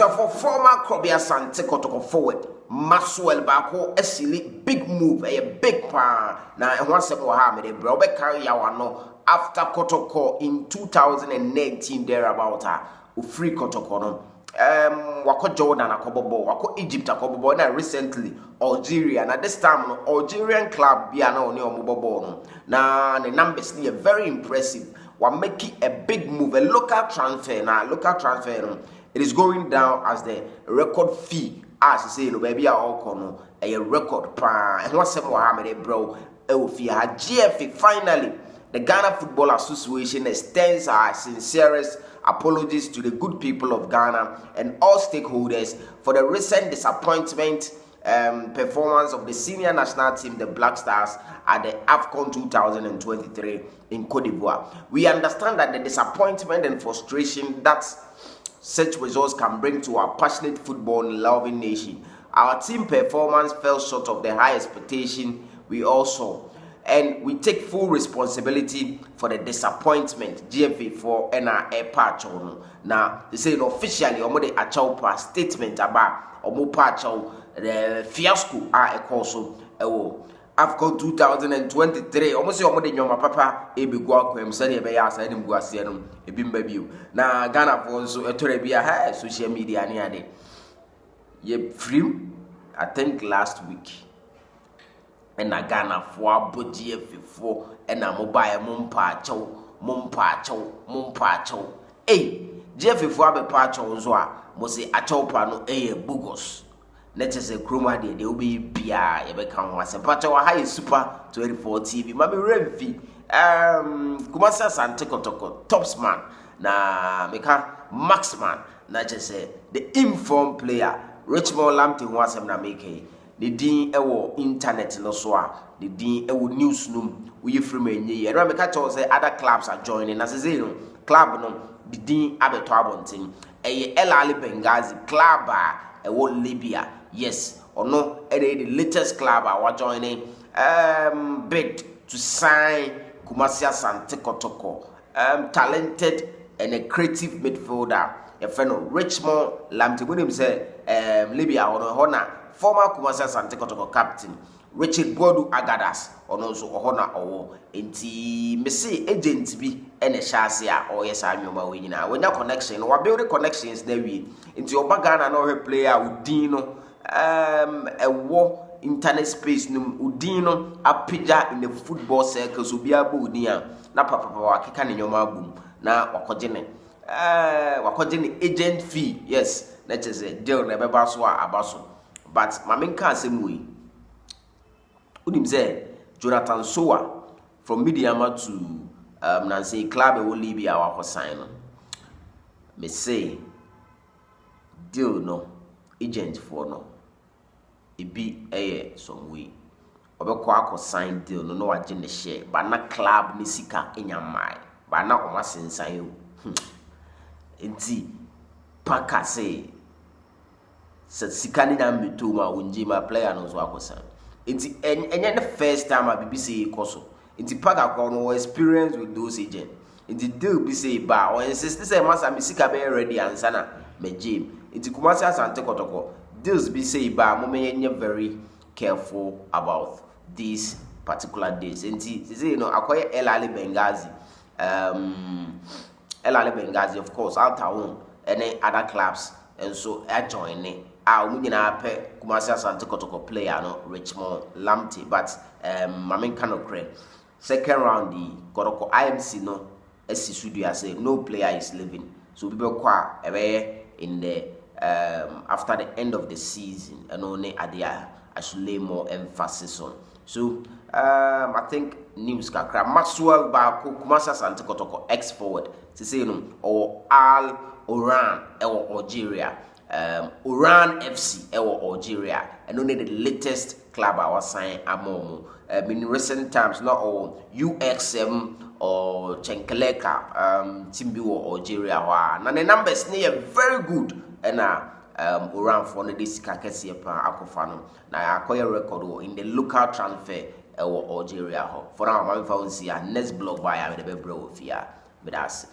for former Asante Kotoko forward Maxwell Baakoh esili big move, a big pan. Now once Mohammed bro be carry no after Kotoko in 2019 thereabout free Kotoko no wako Jordan akobobo wako Egypt akobobo na recently Algeria. Now this time no Algerian club bia na oni omobobo no na the numbers are very impressive. We're making a big move, a local transfer. Now local transfer it is going down as the record fee. As you say, no baby, a record pa. And what's Mohammed, bro? GFA finally, the Ghana Football Association extends our sincerest apologies to the good people of Ghana and all stakeholders for the recent disappointment performance of the senior national team, the Black Stars, at the AFCON 2023 in Cote d'Ivoire. We understand that the disappointment and frustration that such results can bring to our passionate football-loving nation. Our team performance fell short of the high expectation we all saw, and we take full responsibility for the disappointment. GFA for NRA patch on now. They say officially, omo the achau statement about omo patch the fiasco a also AFCON 2023 almost your mother nyoma papa e be go akwem say e be ya say dem go ase no e bi mba biu na Ghana for so etore bia ha social media ni ade ye free I think last week and na Ghana for abogie fefo and na mobile mumpa achew GF for abepa achew nso a mo say achew pa no bugos. Let's say chroma they will be bia you become was a part of high super 24 TV. Mami Remfi Kumasi Asante Kotoko topsman na meka Maxman na just say the informed player Richmond Lampety was na make the din ewo internet no so the din ewo news num we from enye and meka tell say other clubs are joining as say no club no the din abeto abontin Elali Benghazi club ewo Libya. Yes or no, the latest club are joining bid to sign Kumasi Asante Kotoko, talented and a creative midfielder, a friend of Richmond Lampety. When him say Libya or Honor, former Kumasi Asante Kotoko captain Richard Bodu Agadas or also Honor or inti Messi agent be and a shasia or yes I'm your way now. When your connection or build connections there we into your bagana and her player with Dino. A war internet space num udino apija in the football circles will be a budia na papa wakika ni nyoma boom na wakojene agent fee. Yes, that is a deal na beba so abaso but maminka asem we unim say Jonathan Soa from Midiama to Nancy club e will Libya wa sign me say deal no agent for no it be some way obekwa sign deal no wagye ne share but na club ni sika enyamai but na o masensan yo enti paka say sika ni na meto ma wonji ma player no so akosan enti enye the first time a BBC ikoso enti paka ko no experience with those agents enti deal be say ba o insist say masa me sika be ready ansana me jim enti Kumasi Asante Kotoko deals be say ba mo very careful about these particular days. And you know akoye Elali Benghazi of course out own any other clubs and so I join it. We na pe Kumasi Asante Kotoko player no Richmond Lampety but mamen cannot create second round the Kotoko IMC no esi say no player is leaving so people kwa in the after the end of the season and only I should lay more emphasis on. So I think news kakra Maxwell Baakoh Kumasi Asante Kotoko ex forward to say or Al Oran or Algeria Oran FC or Algeria and only the latest club I was signed Amomo in recent times not all UXM or Chenkeleka Timbu or Algeria and the numbers near very good and around for this kakesi akofano na akoya record in the local transfer or Algeria for now my phone see next blog by the bro here with us.